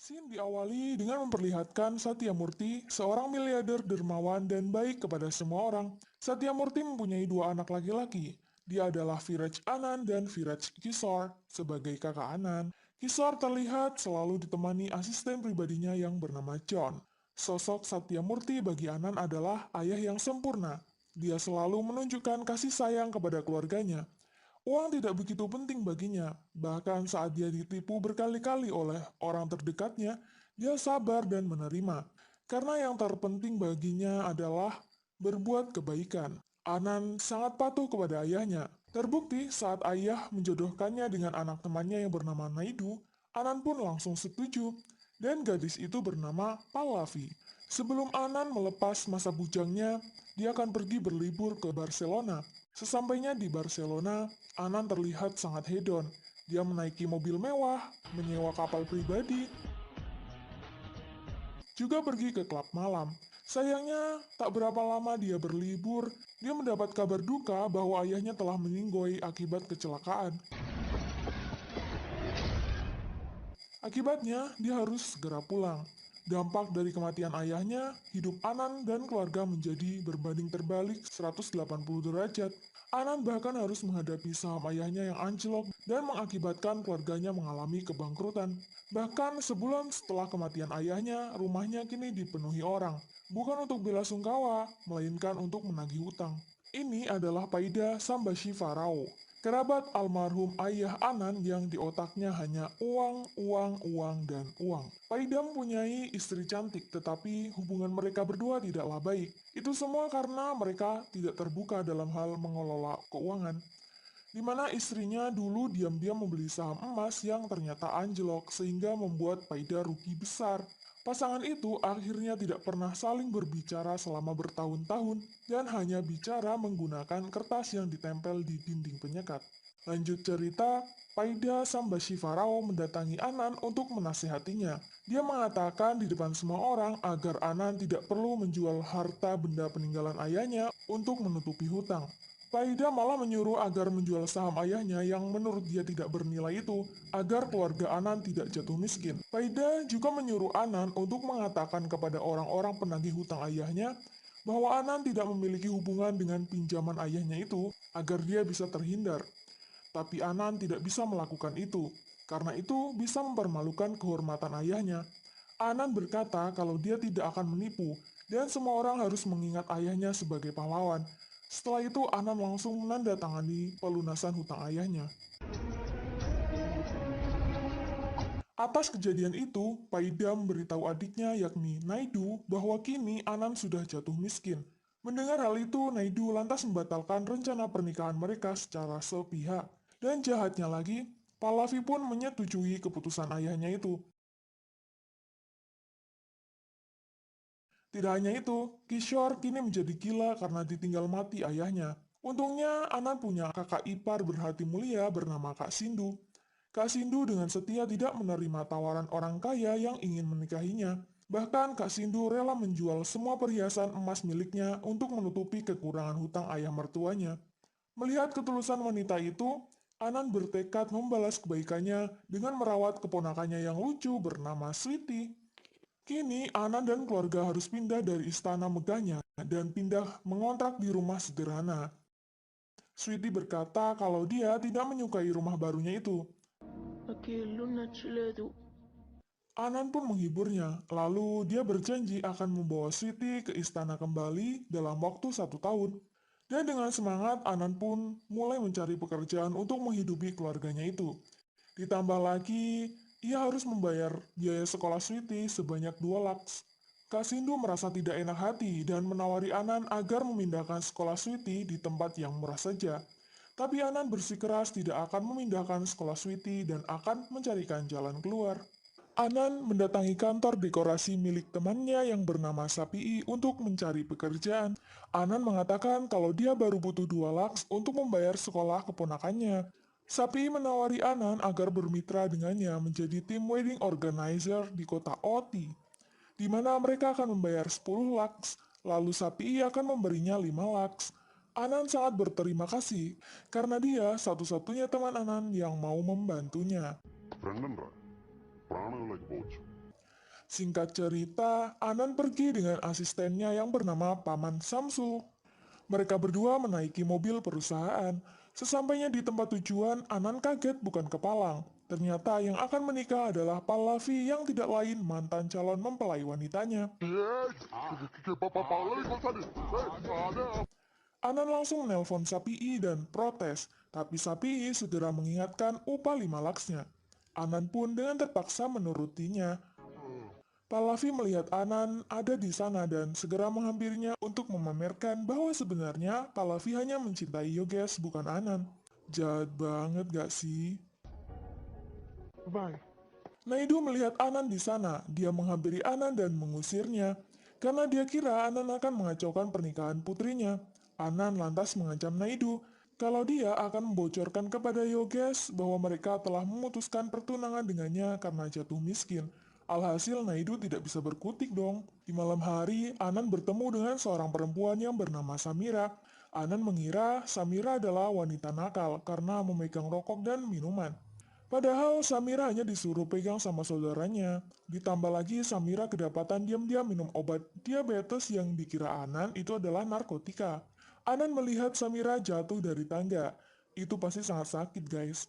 Scene diawali dengan memperlihatkan Satyamurti, seorang miliarder dermawan dan baik kepada semua orang. Satyamurti mempunyai dua anak laki-laki. Dia adalah Viraj Anand dan Viraj Kishore sebagai kakak Anand. Kishore terlihat selalu ditemani asisten pribadinya yang bernama John. Sosok Satyamurti bagi Anand adalah ayah yang sempurna. Dia selalu menunjukkan kasih sayang kepada keluarganya. Uang tidak begitu penting baginya, bahkan saat dia ditipu berkali-kali oleh orang terdekatnya, dia sabar dan menerima. Karena yang terpenting baginya adalah berbuat kebaikan. Anand sangat patuh kepada ayahnya. Terbukti saat ayah menjodohkannya dengan anak temannya yang bernama Naidu, Anand pun langsung setuju, dan gadis itu bernama Pallavi. Sebelum Anand melepas masa bujangnya, dia akan pergi berlibur ke Barcelona. Sesampainya di Barcelona, Anand terlihat sangat hedon. Dia menaiki mobil mewah, menyewa kapal pribadi, juga pergi ke klub malam. Sayangnya, tak berapa lama dia berlibur, dia mendapat kabar duka bahwa ayahnya telah meninggoy akibat kecelakaan. Akibatnya, dia harus segera pulang. Dampak dari kematian ayahnya, hidup Anand dan keluarga menjadi berbanding terbalik 180 derajat. Anand bahkan harus menghadapi saham ayahnya yang anjlok dan mengakibatkan keluarganya mengalami kebangkrutan. Bahkan sebulan setelah kematian ayahnya, rumahnya kini dipenuhi orang. Bukan untuk bela-sungkawa, melainkan untuk menagih hutang. Ini adalah Paida Sambashiva Rao, kerabat almarhum ayah Anand yang di otaknya hanya uang, uang, uang, dan uang. Paida mempunyai istri cantik, tetapi hubungan mereka berdua tidaklah baik. Itu semua karena mereka tidak terbuka dalam hal mengelola keuangan, di mana istrinya dulu diam-diam membeli saham emas yang ternyata anjlok sehingga membuat Paida rugi besar. Pasangan itu akhirnya tidak pernah saling berbicara selama bertahun-tahun dan hanya bicara menggunakan kertas yang ditempel di dinding penyekat. Lanjut cerita, Paida Sambashiva Rao mendatangi Anand untuk menasihatinya. Dia mengatakan di depan semua orang agar Anand tidak perlu menjual harta benda peninggalan ayahnya untuk menutupi hutang. Paida malah menyuruh agar menjual saham ayahnya yang menurut dia tidak bernilai itu, agar keluarga Anand tidak jatuh miskin. Paida juga menyuruh Anand untuk mengatakan kepada orang-orang penagih hutang ayahnya bahwa Anand tidak memiliki hubungan dengan pinjaman ayahnya itu, agar dia bisa terhindar. Tapi Anand tidak bisa melakukan itu, karena itu bisa mempermalukan kehormatan ayahnya. Anand berkata kalau dia tidak akan menipu, dan semua orang harus mengingat ayahnya sebagai pahlawan. Setelah itu, Anand langsung menandatangani pelunasan hutang ayahnya. Atas kejadian itu, Paida memberitahu adiknya yakni Naidu bahwa kini Anand sudah jatuh miskin. Mendengar hal itu, Naidu lantas membatalkan rencana pernikahan mereka secara sepihak. Dan jahatnya lagi, Pallavi pun menyetujui keputusan ayahnya itu. Tidak hanya itu, Kishore kini menjadi gila karena ditinggal mati ayahnya. Untungnya, Anand punya kakak ipar berhati mulia bernama Kak Sindu. Kak Sindu dengan setia tidak menerima tawaran orang kaya yang ingin menikahinya. Bahkan Kak Sindu rela menjual semua perhiasan emas miliknya untuk menutupi kekurangan hutang ayah mertuanya. Melihat ketulusan wanita itu, Anand bertekad membalas kebaikannya dengan merawat keponakannya yang lucu bernama Sweety. Kini, Anand dan keluarga harus pindah dari istana megahnya dan pindah mengontrak di rumah sederhana. Sweety berkata kalau dia tidak menyukai rumah barunya itu. Anand pun menghiburnya, lalu dia berjanji akan membawa Sweety ke istana kembali dalam waktu 1 tahun. Dan dengan semangat, Anand pun mulai mencari pekerjaan untuk menghidupi keluarganya itu. Ditambah lagi, ia harus membayar biaya sekolah Sweety sebanyak 2 laks. Kak Sindu merasa tidak enak hati dan menawari Anan agar memindahkan sekolah Sweety di tempat yang murah saja. Tapi Anan bersikeras tidak akan memindahkan sekolah Sweety dan akan mencarikan jalan keluar. Anan mendatangi kantor dekorasi milik temannya yang bernama Sapii untuk mencari pekerjaan. Anan mengatakan kalau dia baru butuh 2 laks untuk membayar sekolah keponakannya. Sapii menawari Anan agar bermitra dengannya menjadi tim wedding organizer di kota Oti, di mana mereka akan membayar 10 laks, lalu Sapii akan memberinya 5 laks. Anan sangat berterima kasih karena dia satu-satunya teman Anan yang mau membantunya. Friend ప్రాణాలకి పోవచ్చు. Singkat cerita, Anan pergi dengan asistennya yang bernama Paman Samsul. Mereka berdua menaiki mobil perusahaan. Sesampainya di tempat tujuan, Anan kaget bukan kepalang. Ternyata yang akan menikah adalah Pallavi yang tidak lain mantan calon mempelai wanitanya. Anan langsung menelpon Sapii dan protes, tapi Sapii segera mengingatkan upah 5 laksnya. Anan pun dengan terpaksa menurutinya. Pallavi melihat Anan ada di sana dan segera menghampirinya untuk memamerkan bahwa sebenarnya Pallavi hanya mencintai Yogesh bukan Anan. Jahat banget gak sih? Bye. Naidu melihat Anan di sana. Dia menghampiri Anan dan mengusirnya. Karena dia kira Anan akan mengacaukan pernikahan putrinya. Anan lantas mengancam Naidu kalau dia akan membocorkan kepada Yogesh bahwa mereka telah memutuskan pertunangan dengannya karena jatuh miskin. Alhasil Naidu tidak bisa berkutik dong. Di malam hari, Anan bertemu dengan seorang perempuan yang bernama Samira. Anan mengira Samira adalah wanita nakal karena memegang rokok dan minuman. Padahal Samira hanya disuruh pegang sama saudaranya. Ditambah lagi Samira kedapatan diam-diam minum obat diabetes yang dikira Anan itu adalah narkotika. Anan melihat Samira jatuh dari tangga. Itu pasti sangat sakit guys.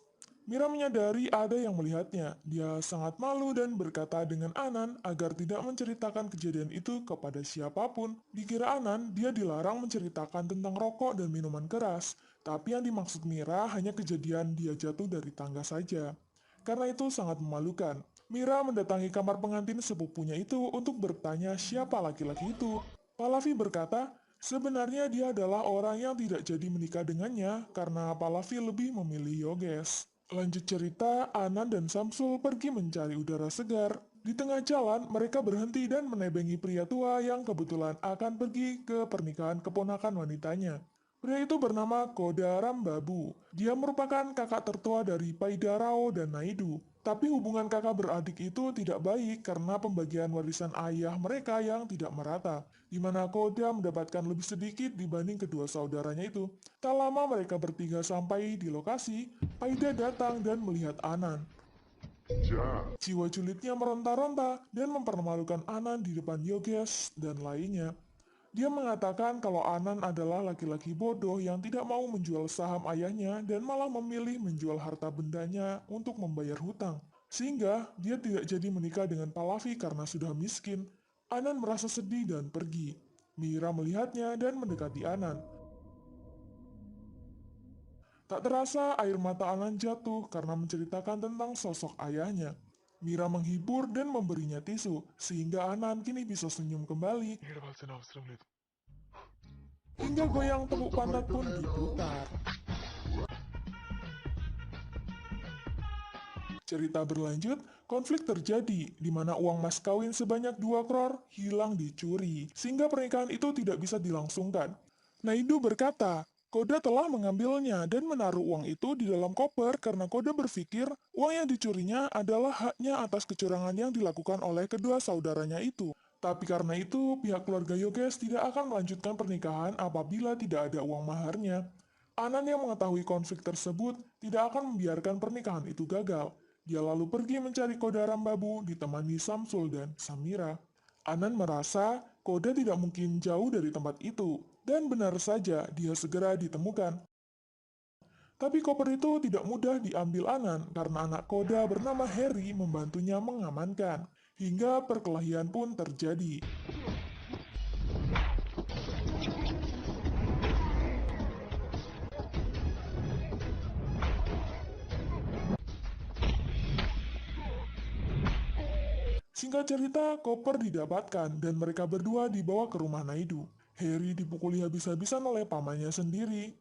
Mira menyadari ada yang melihatnya. Dia sangat malu dan berkata dengan Anan agar tidak menceritakan kejadian itu kepada siapapun. Dikira Anan, dia dilarang menceritakan tentang rokok dan minuman keras. Tapi yang dimaksud Mira hanya kejadian dia jatuh dari tangga saja. Karena itu sangat memalukan. Mira mendatangi kamar pengantin sepupunya itu untuk bertanya siapa laki-laki itu. Pallavi berkata, sebenarnya dia adalah orang yang tidak jadi menikah dengannya karena Pallavi lebih memilih Yogesh. Lanjut cerita, Anan dan Samsul pergi mencari udara segar. Di tengah jalan, mereka berhenti dan menebengi pria tua yang kebetulan akan pergi ke pernikahan keponakan wanitanya. Pria itu bernama Koda Rambabu. Dia merupakan kakak tertua dari Paidarao dan Naidu. Tapi hubungan kakak beradik itu tidak baik karena pembagian warisan ayah mereka yang tidak merata, di mana Koda mendapatkan lebih sedikit dibanding kedua saudaranya itu. Tak lama mereka bertiga sampai di lokasi, Paida datang dan melihat Anan. Jiwa julidnya meronta-ronta dan mempermalukan Anan di depan Yogesh dan lainnya. Dia mengatakan kalau Anan adalah laki-laki bodoh yang tidak mau menjual saham ayahnya dan malah memilih menjual harta bendanya untuk membayar hutang. Sehingga dia tidak jadi menikah dengan Pallavi karena sudah miskin. Anan merasa sedih dan pergi. Mira melihatnya dan mendekati Anan. Tak terasa air mata Anan jatuh karena menceritakan tentang sosok ayahnya. Mira menghibur dan memberinya tisu, sehingga Anan kini bisa senyum kembali. Hingga goyang tepuk pantat pun diputar. Cerita berlanjut, konflik terjadi, di mana uang mas kawin sebanyak 2 crore hilang dicuri, sehingga pernikahan itu tidak bisa dilangsungkan. Naidu berkata, Koda telah mengambilnya dan menaruh uang itu di dalam koper karena Koda berpikir uang yang dicurinya adalah haknya atas kecurangan yang dilakukan oleh kedua saudaranya itu. Tapi karena itu, pihak keluarga Yogesh tidak akan melanjutkan pernikahan apabila tidak ada uang maharnya. Anan yang mengetahui konflik tersebut tidak akan membiarkan pernikahan itu gagal. Dia lalu pergi mencari Koda Rambabu ditemani Samsul dan Samira. Anan merasa Koda tidak mungkin jauh dari tempat itu. Dan benar saja, dia segera ditemukan. Tapi koper itu tidak mudah diambil Anan karena anak Koda bernama Harry membantunya mengamankan. Hingga perkelahian pun terjadi. Singkat cerita, koper didapatkan dan mereka berdua dibawa ke rumah Naidu. Harry dipukuli habis-habisan oleh pamannya sendiri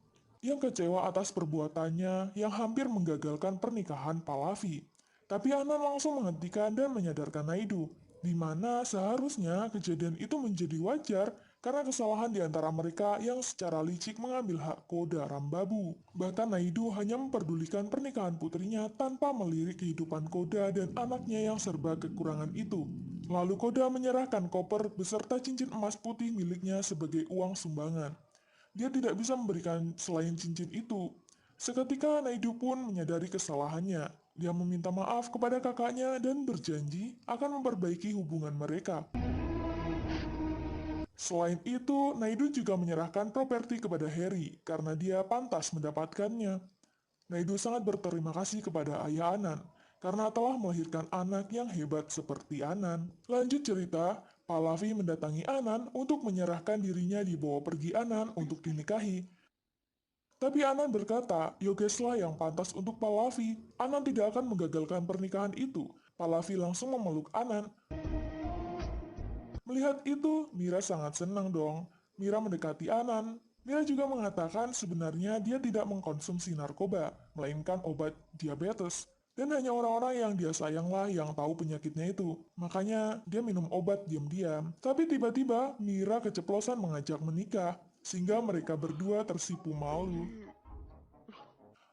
yang kecewa atas perbuatannya yang hampir menggagalkan pernikahan Pallavi. Tapi Anan langsung menghentikan dan menyadarkan Naidu, di mana seharusnya kejadian itu menjadi wajar karena kesalahan di antara mereka yang secara licik mengambil hak Koda Rambabu. Bahkan Naidu hanya memperdulikan pernikahan putrinya tanpa melirik kehidupan Koda dan anaknya yang serba kekurangan itu. Lalu Koda menyerahkan koper beserta cincin emas putih miliknya sebagai uang sumbangan. Dia tidak bisa memberikan selain cincin itu. Seketika Naidu pun menyadari kesalahannya. Dia meminta maaf kepada kakaknya dan berjanji akan memperbaiki hubungan mereka. Selain itu, Naidu juga menyerahkan properti kepada Harry karena dia pantas mendapatkannya. Naidu sangat berterima kasih kepada ayah Anan karena telah melahirkan anak yang hebat seperti Anan. Lanjut cerita, Pallavi mendatangi Anan untuk menyerahkan dirinya dibawa pergi Anan untuk dinikahi. Tapi Anan berkata, Yogeslah yang pantas untuk Pallavi. Anan tidak akan menggagalkan pernikahan itu. Pallavi langsung memeluk Anan. Melihat itu, Mira sangat senang dong. Mira mendekati Anan. Mira juga mengatakan sebenarnya dia tidak mengkonsumsi narkoba, melainkan obat diabetes. Dan hanya orang-orang yang dia sayanglah yang tahu penyakitnya itu. Makanya dia minum obat diam-diam. Tapi tiba-tiba Mira keceplosan mengajak menikah, sehingga mereka berdua tersipu malu.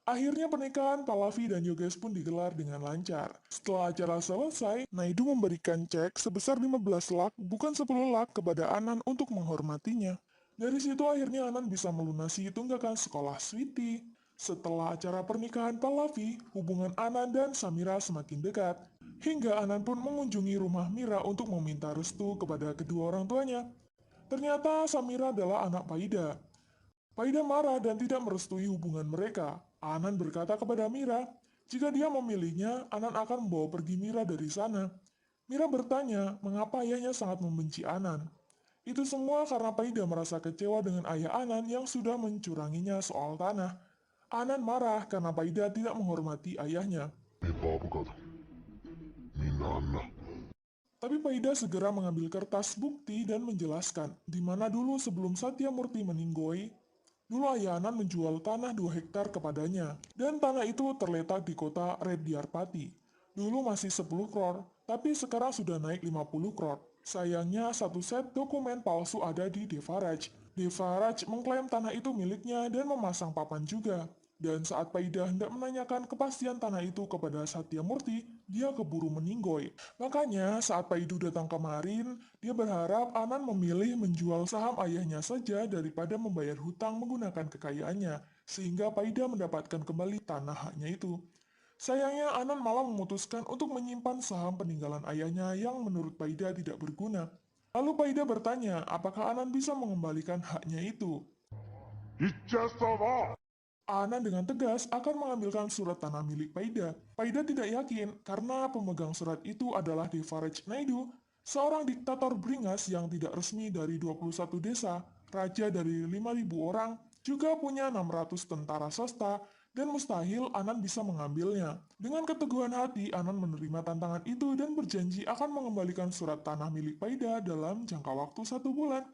Akhirnya pernikahan Pallavi dan Yoges pun digelar dengan lancar. Setelah acara selesai, Naidu memberikan cek sebesar 15 lak, bukan 10 lak kepada Anan untuk menghormatinya. Dari situ akhirnya Anan bisa melunasi tunggakan sekolah Sweetie. Setelah acara pernikahan Pallavi, hubungan Anan dan Samira semakin dekat. Hingga Anan pun mengunjungi rumah Mira untuk meminta restu kepada kedua orang tuanya. Ternyata Samira adalah anak Paida. Paida marah dan tidak merestui hubungan mereka. Anan berkata kepada Mira, jika dia memilihnya, Anan akan membawa pergi Mira dari sana. Mira bertanya, mengapa ayahnya sangat membenci Anan. Itu semua karena Paida merasa kecewa dengan ayah Anan yang sudah mencuranginya soal tanah. Anan marah karena Paida tidak menghormati ayahnya. Babu kata, Minana. Tapi Paida segera mengambil kertas bukti dan menjelaskan, di mana dulu sebelum Satya Murti meninggoy, dulu ayah Anan menjual tanah 2 hektar kepadanya, dan tanah itu terletak di kota Rediarpati. Dulu masih 10 kror, tapi sekarang sudah naik 50 kror. Sayangnya satu set dokumen palsu ada di Devaraj. Devaraj mengklaim tanah itu miliknya dan memasang papan juga. Dan saat Paida hendak menanyakan kepastian tanah itu kepada Satya Murti, dia keburu meninggoy. Makanya saat Paidu datang kemarin, dia berharap Anan memilih menjual saham ayahnya saja daripada membayar hutang menggunakan kekayaannya, sehingga Paida mendapatkan kembali tanah haknya itu. Sayangnya Anan malah memutuskan untuk menyimpan saham peninggalan ayahnya yang menurut Paida tidak berguna. Lalu Paida bertanya apakah Anan bisa mengembalikan haknya itu. Ichasava! Anan dengan tegas akan mengambilkan surat tanah milik Paida. Paida tidak yakin karena pemegang surat itu adalah Devaraj Naidu, seorang diktator beringas yang tidak resmi dari 21 desa, raja dari 5.000 orang, juga punya 600 tentara swasta, dan mustahil Anan bisa mengambilnya. Dengan keteguhan hati, Anan menerima tantangan itu dan berjanji akan mengembalikan surat tanah milik Paida dalam jangka waktu 1 bulan.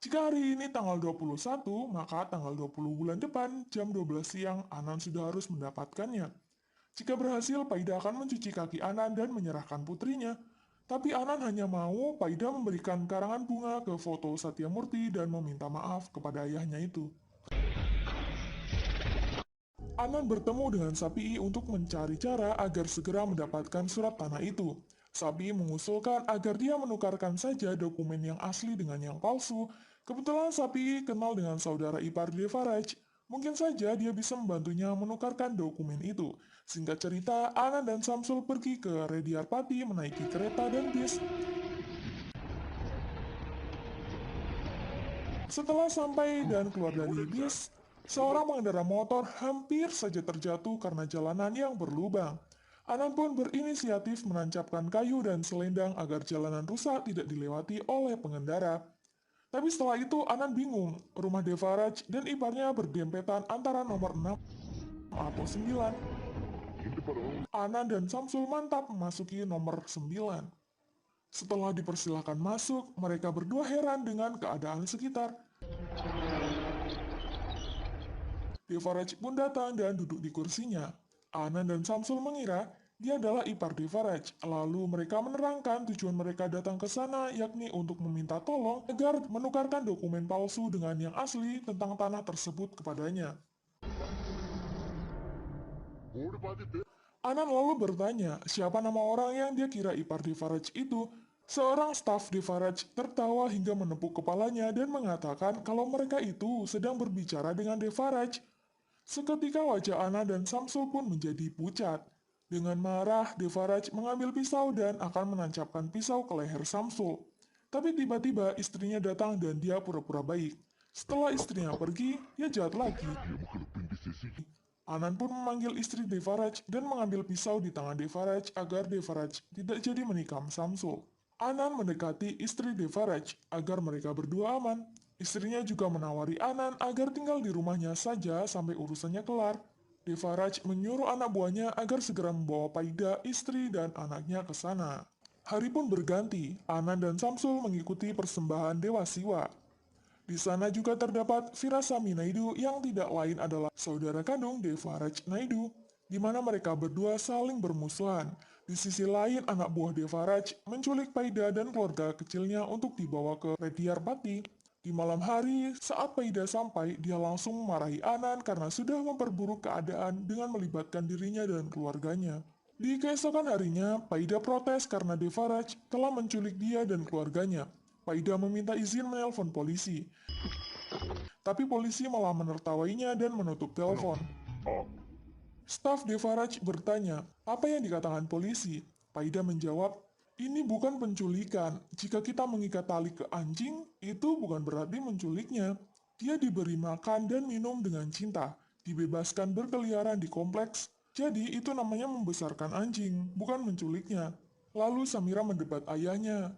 Jika hari ini tanggal 21, maka tanggal 20 bulan depan jam 12 siang Anan sudah harus mendapatkannya. Jika berhasil, Paida akan mencuci kaki Anan dan menyerahkan putrinya. Tapi Anan hanya mau Paida memberikan karangan bunga ke foto Satya Murti dan meminta maaf kepada ayahnya itu. Anan bertemu dengan Sapii untuk mencari cara agar segera mendapatkan surat tanah itu. Sapii mengusulkan agar dia menukarkan saja dokumen yang asli dengan yang palsu. Kebetulan Sapii kenal dengan saudara ipar Devaraj. Mungkin saja dia bisa membantunya menukarkan dokumen itu. Singkat cerita, Anan dan Samsul pergi ke Rediarpati menaiki kereta dan bis. Setelah sampai dan keluar dari bis, seorang pengendara motor hampir saja terjatuh karena jalanan yang berlubang. Anan pun berinisiatif menancapkan kayu dan selendang agar jalanan rusak tidak dilewati oleh pengendara. Tapi setelah itu Anan bingung, rumah Devaraj dan iparnya berdempetan antara nomor 6 atau 9. Hindi pa raw. Anan dan Samsul mantap memasuki nomor 9. Setelah dipersilakan masuk, mereka berdua heran dengan keadaan sekitar. Devaraj pun datang dan duduk di kursinya. Anan dan Samsul mengira dia adalah ipar Devaraj. Lalu mereka menerangkan tujuan mereka datang ke sana yakni untuk meminta tolong agar menukarkan dokumen palsu dengan yang asli tentang tanah tersebut kepadanya. Anan lalu bertanya siapa nama orang yang dia kira ipar Devaraj itu. Seorang staf Devaraj tertawa hingga menepuk kepalanya dan mengatakan kalau mereka itu sedang berbicara dengan Devaraj. Seketika wajah Ana dan Samsul pun menjadi pucat. Dengan marah, Devaraj mengambil pisau dan akan menancapkan pisau ke leher Samsul. Tapi tiba-tiba istrinya datang dan dia pura-pura baik. Setelah istrinya pergi, dia jahat lagi. Anan pun memanggil istri Devaraj dan mengambil pisau di tangan Devaraj agar Devaraj tidak jadi menikam Samsul. Anan mendekati istri Devaraj agar mereka berdua aman. Istrinya juga menawari Anan agar tinggal di rumahnya saja sampai urusannya kelar. Devaraj menyuruh anak buahnya agar segera membawa Paida, istri, dan anaknya ke sana. Hari pun berganti, Anan dan Samsul mengikuti persembahan Dewa Siwa. Di sana juga terdapat Virasami Naidu yang tidak lain adalah saudara kandung Devaraj Naidu, di mana mereka berdua saling bermusuhan. Di sisi lain, anak buah Devaraj menculik Paida dan keluarga kecilnya untuk dibawa ke Rediarpati. Di malam hari, saat Paida sampai, dia langsung memarahi Anan karena sudah memperburuk keadaan dengan melibatkan dirinya dan keluarganya. Di keesokan harinya, Paida protes karena Devaraj telah menculik dia dan keluarganya. Paida meminta izin menelpon polisi. Tapi polisi malah menertawainya dan menutup telepon. Staf Devaraj bertanya, apa yang dikatakan polisi? Paida menjawab, ini bukan penculikan. Jika kita mengikat tali ke anjing, itu bukan berarti menculiknya. Dia diberi makan dan minum dengan cinta, dibebaskan berkeliaran di kompleks. Jadi itu namanya membesarkan anjing, bukan menculiknya. Lalu Samira mendebat ayahnya.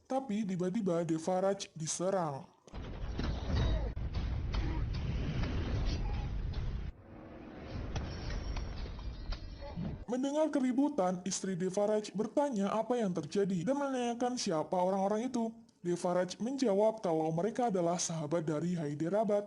Tapi tiba-tiba Devaraj diserang. Mendengar keributan, istri Devaraj bertanya apa yang terjadi dan menanyakan siapa orang-orang itu. Devaraj menjawab kalau mereka adalah sahabat dari Hyderabad,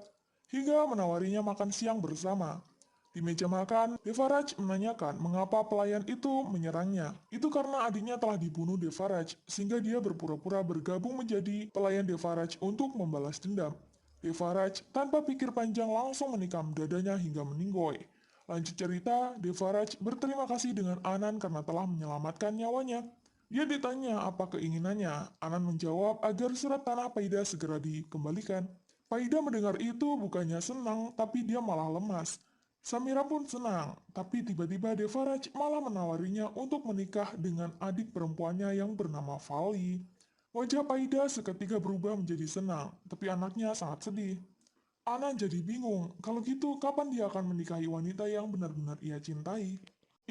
hingga menawarinya makan siang bersama. Di meja makan, Devaraj menanyakan mengapa pelayan itu menyerangnya. Itu karena adiknya telah dibunuh Devaraj, sehingga dia berpura-pura bergabung menjadi pelayan Devaraj untuk membalas dendam. Devaraj tanpa pikir panjang langsung menikam dadanya hingga meninggoy. Lanjut cerita, Devaraj berterima kasih dengan Anan karena telah menyelamatkan nyawanya. Dia ditanya apa keinginannya. Anan menjawab agar surat tanah Paida segera dikembalikan. Paida mendengar itu bukannya senang, tapi dia malah lemas. Samira pun senang, tapi tiba-tiba Devaraj malah menawarinya untuk menikah dengan adik perempuannya yang bernama Vali. Wajah Paida seketika berubah menjadi senang, tapi anaknya sangat sedih. Anan jadi bingung, kalau gitu kapan dia akan menikahi wanita yang benar-benar ia cintai?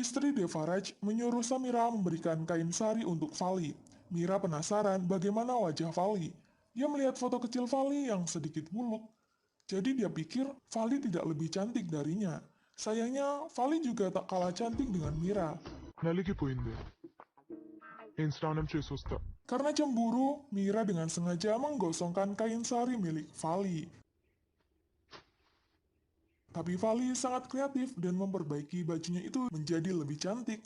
Istri Devaraj menyuruh Samira memberikan kain sari untuk Vali. Mira penasaran bagaimana wajah Vali. Dia melihat foto kecil Vali yang sedikit buluk. Jadi dia pikir Vali tidak lebih cantik darinya. Sayangnya, Vali juga tak kalah cantik dengan Mira. నలిగిపోయింది నేను స్నానం చేసొస్తా Karena cemburu, Mira dengan sengaja menggosongkan kain sari milik Vali. Tapi Vali sangat kreatif dan memperbaiki bajunya itu menjadi lebih cantik.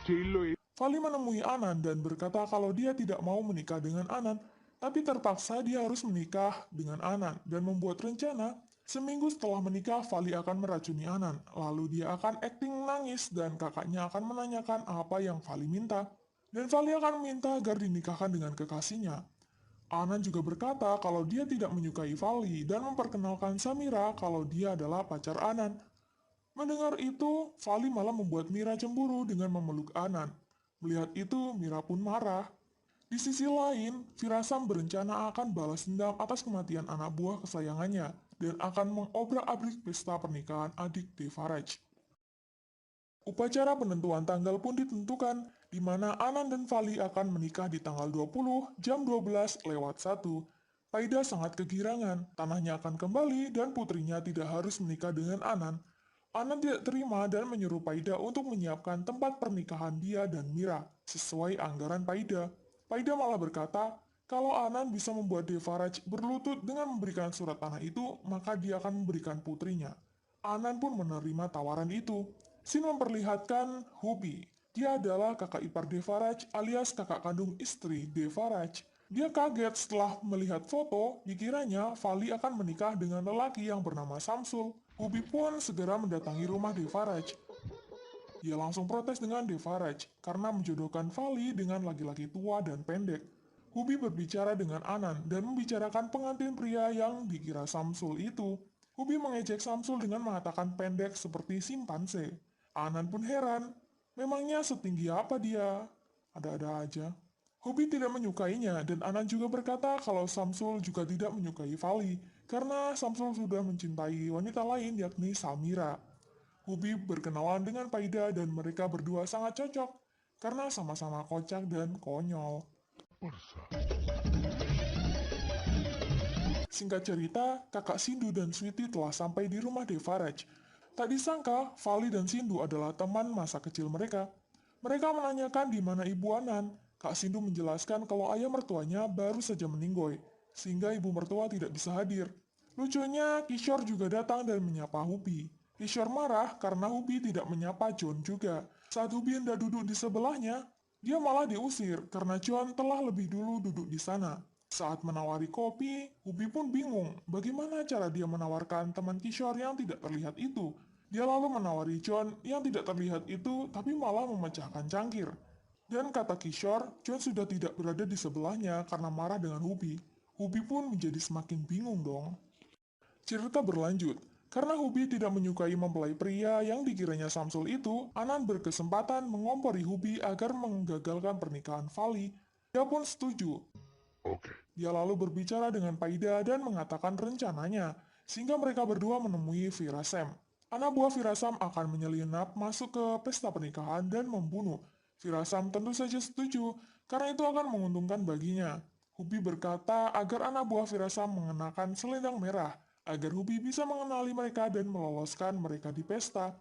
జైల్లో Vali menemui Anan dan berkata kalau dia tidak mau menikah dengan Anan, tapi terpaksa dia harus menikah dengan Anan dan membuat rencana. Seminggu setelah menikah, Vali akan meracuni Anan. Lalu dia akan akting nangis dan kakaknya akan menanyakan apa yang Vali minta. Dan Vali akan minta agar dinikahkan dengan kekasihnya. Anan juga berkata kalau dia tidak menyukai Vali dan memperkenalkan Samira kalau dia adalah pacar Anan. Mendengar itu, Vali malah membuat Mira cemburu dengan memeluk Anan. Melihat itu, Mira pun marah. Di sisi lain, Virasam berencana akan balas dendam atas kematian anak buah kesayangannya dan akan mengobrak-abrik pesta pernikahan adik Devaraj. Upacara penentuan tanggal pun ditentukan, di mana Anan dan Vali akan menikah di tanggal 20 jam 12:01. Paida sangat kegirangan, tanahnya akan kembali dan putrinya tidak harus menikah dengan Anan. Anan tidak terima dan menyuruh Paida untuk menyiapkan tempat pernikahan dia dan Mira sesuai anggaran Paida. Paida malah berkata, kalau Anan bisa membuat Devaraj berlutut dengan memberikan surat tanah itu, maka dia akan memberikan putrinya. Anan pun menerima tawaran itu. Sin memperlihatkan Hubi. Dia adalah kakak ipar Devaraj alias kakak kandung istri Devaraj. Dia kaget setelah melihat foto, dikiranya Vali akan menikah dengan lelaki yang bernama Samsul. Hubi pun segera mendatangi rumah Devaraj. Dia langsung protes dengan Devaraj karena menjodohkan Vali dengan laki-laki tua dan pendek. Hubi berbicara dengan Anan dan membicarakan pengantin pria yang dikira Samsul itu. Hubi mengejek Samsul dengan mengatakan pendek seperti simpanse. Anan pun heran, memangnya setinggi apa dia? Ada-ada aja. Hubi tidak menyukainya dan Anan juga berkata kalau Samsul juga tidak menyukai Vali karena Samsul sudah mencintai wanita lain yakni Samira. Hubi berkenalan dengan Paida dan mereka berdua sangat cocok karena sama-sama kocak dan konyol. Singkat cerita, kakak Sindu dan Sweetie telah sampai di rumah Devaraj. Tak disangka, Vali dan Sindu adalah teman masa kecil mereka. Mereka menanyakan di mana ibu Anan. Kak Sindu menjelaskan kalau ayah mertuanya baru saja meninggoy, sehingga ibu mertua tidak bisa hadir. Lucunya, Kishore juga datang dan menyapa Hubi. Kishore marah karena Hubi tidak menyapa John juga. Saat Hubi hendak duduk di sebelahnya, dia malah diusir karena John telah lebih dulu duduk di sana. Saat menawari kopi, Hubi pun bingung bagaimana cara dia menawarkan teman Kishore yang tidak terlihat itu. Dia lalu menawari John yang tidak terlihat itu tapi malah memecahkan cangkir. Dan kata Kishore, John sudah tidak berada di sebelahnya karena marah dengan Hubi. Hubi pun menjadi semakin bingung dong. Cerita berlanjut. Karena Hubi tidak menyukai mempelai pria yang dikiranya Samsul itu, Anan berkesempatan mengompori Hubi agar menggagalkan pernikahan Vali. Dia pun setuju. Dia lalu berbicara dengan Paida dan mengatakan rencananya, sehingga mereka berdua menemui Virasam. Anak buah Virasam akan menyelinap masuk ke pesta pernikahan dan membunuh. Virasam tentu saja setuju, karena itu akan menguntungkan baginya. Hubi berkata agar anak buah Virasam mengenakan selendang merah, agar Hubi bisa mengenali mereka dan meloloskan mereka di pesta.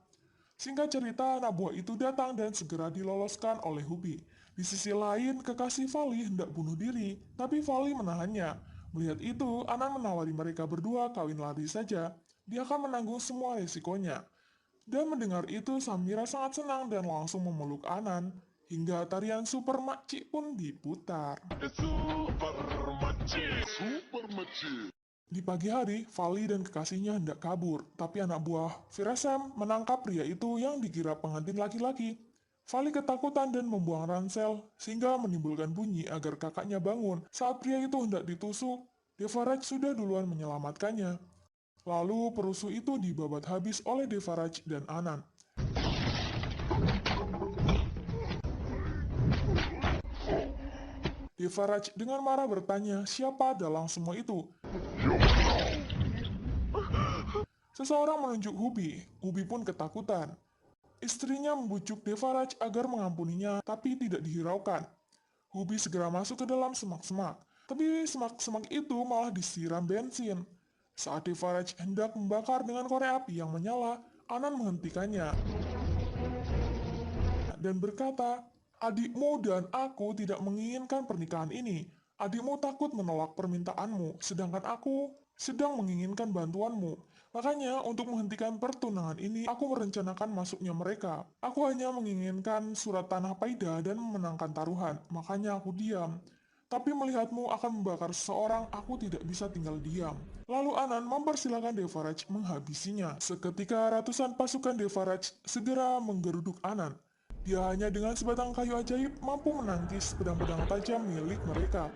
Singkat cerita, anak buah itu datang dan segera diloloskan oleh Hubi. Di sisi lain, kekasih Vali hendak bunuh diri, tapi Vali menahannya. Melihat itu, Anan menawari mereka berdua kawin lari saja. Dia akan menanggung semua resikonya. Dan mendengar itu, Samira sangat senang dan langsung memeluk Anan. Hingga tarian Super Makcik pun diputar. Di pagi hari, Vali dan kekasihnya hendak kabur, tapi anak buah Virasam menangkap pria itu yang dikira pengantin laki-laki. Vali ketakutan dan membuang ransel, sehingga menimbulkan bunyi agar kakaknya bangun. Saat pria itu hendak ditusuk, Devaraj sudah duluan menyelamatkannya. Lalu perusuh itu dibabat habis oleh Devaraj dan Anan. Devaraj dengan marah bertanya siapa dalam semua itu. Seseorang menunjuk Hubi. Hubi pun ketakutan. Istrinya membujuk Devaraj agar mengampuninya, tapi tidak dihiraukan. Hubi segera masuk ke dalam semak-semak, tapi semak-semak itu malah disiram bensin. Saat Devaraj hendak membakar dengan korek api yang menyala, Anan menghentikannya dan berkata, adikmu dan aku tidak menginginkan pernikahan ini. Adikmu takut menolak permintaanmu, sedangkan aku sedang menginginkan bantuanmu. Makanya, untuk menghentikan pertunangan ini, aku merencanakan masuknya mereka. Aku hanya menginginkan surat tanah Paida dan memenangkan taruhan, makanya aku diam. Tapi melihatmu akan membakar seseorang, aku tidak bisa tinggal diam. Lalu Anan mempersilahkan Devaraj menghabisinya. Seketika ratusan pasukan Devaraj segera menggeruduk Anan. Dia hanya dengan sebatang kayu ajaib mampu menangkis pedang-pedang tajam milik mereka.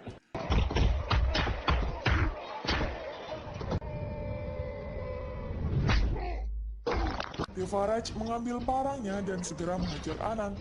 Devaraj mengambil parangnya dan segera menghajar Anan.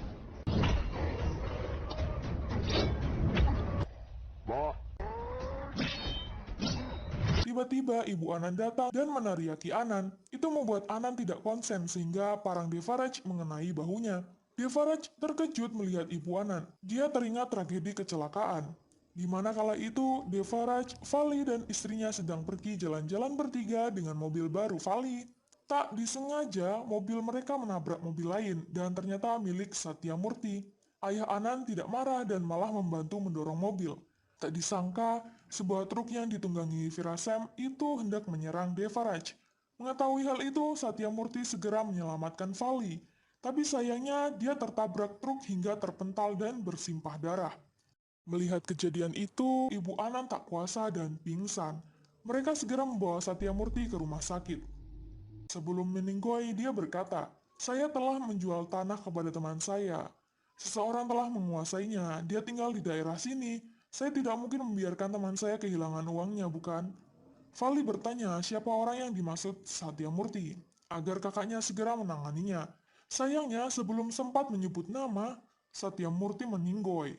Tiba-tiba ibu Anan datang dan meneriaki Anan. Itu membuat Anan tidak konsen sehingga parang Devaraj mengenai bahunya. Devaraj terkejut melihat ibu Anan. Dia teringat tragedi kecelakaan. Di mana kala itu Devaraj, Vali dan istrinya sedang pergi jalan-jalan bertiga dengan mobil baru Vali. Tak disengaja, mobil mereka menabrak mobil lain dan ternyata milik Satya Murti. Ayah Anand tidak marah dan malah membantu mendorong mobil. Tak disangka, sebuah truk yang ditunggangi Virasam itu hendak menyerang Devaraj. Mengetahui hal itu, Satya Murti segera menyelamatkan Vali. Tapi sayangnya dia tertabrak truk hingga terpental dan bersimpah darah. Melihat kejadian itu, Ibu Anand tak kuasa dan pingsan. Mereka segera membawa Satya Murti ke rumah sakit. Sebelum meninggoy, dia berkata, "Saya telah menjual tanah kepada teman saya. Seseorang telah menguasainya, dia tinggal di daerah sini. Saya tidak mungkin membiarkan teman saya kehilangan uangnya, bukan?" Vali bertanya siapa orang yang dimaksud Satya Murti, agar kakaknya segera menanganinya. Sayangnya, sebelum sempat menyebut nama, Satya Murti meninggoy.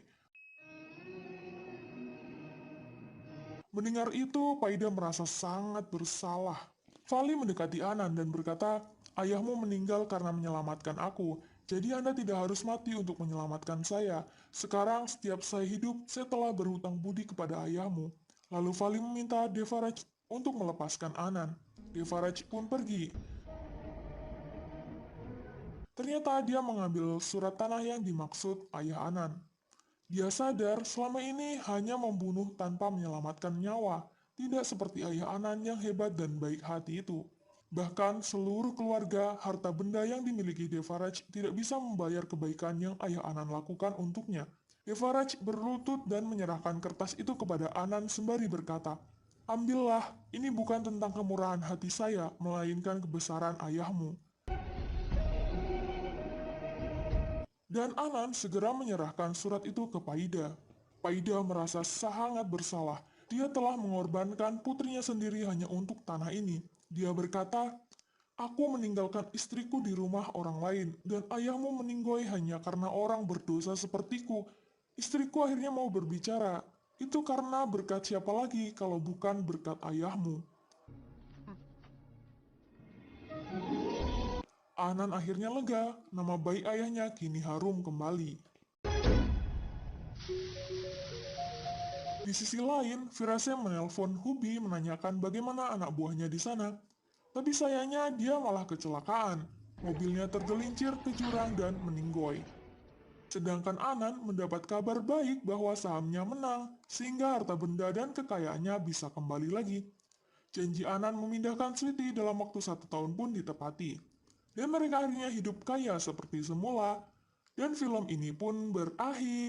Mendengar itu, Paida merasa sangat bersalah. Vali mendekati Anand dan berkata, "Ayahmu meninggal karena menyelamatkan aku, jadi Anda tidak harus mati untuk menyelamatkan saya. Sekarang setiap saya hidup, saya telah berhutang budi kepada ayahmu." Lalu Vali meminta Devaraj untuk melepaskan Anand. Devaraj pun pergi. Ternyata dia mengambil surat tanah yang dimaksud ayah Anand. Dia sadar selama ini hanya membunuh tanpa menyelamatkan nyawa, tidak seperti ayah Anand yang hebat dan baik hati itu. Bahkan seluruh keluarga, harta benda yang dimiliki Devaraj tidak bisa membayar kebaikan yang ayah Anand lakukan untuknya. Devaraj berlutut dan menyerahkan kertas itu kepada Anand sembari berkata, "Ambillah, ini bukan tentang kemurahan hati saya, melainkan kebesaran ayahmu." Dan Anand segera menyerahkan surat itu ke Paida. Paida merasa sangat bersalah. Dia telah mengorbankan putrinya sendiri hanya untuk tanah ini. Dia berkata, "Aku meninggalkan istriku di rumah orang lain, dan ayahmu meninggoy hanya karena orang berdosa sepertiku. Istriku akhirnya mau berbicara. Itu karena berkat siapa lagi kalau bukan berkat ayahmu." Anand akhirnya lega, nama baik ayahnya kini harum kembali. Di sisi lain, Firasem menelpon Hubi menanyakan bagaimana anak buahnya di sana. Tapi sayangnya dia malah kecelakaan. Mobilnya tergelincir ke jurang dan meninggoy. Sedangkan Anand mendapat kabar baik bahwa sahamnya menang, sehingga harta benda dan kekayaannya bisa kembali lagi. Janji Anand memindahkan Sweetie dalam waktu 1 tahun pun ditepati. Dan mereka akhirnya hidup kaya seperti semula. Dan film ini pun berakhir.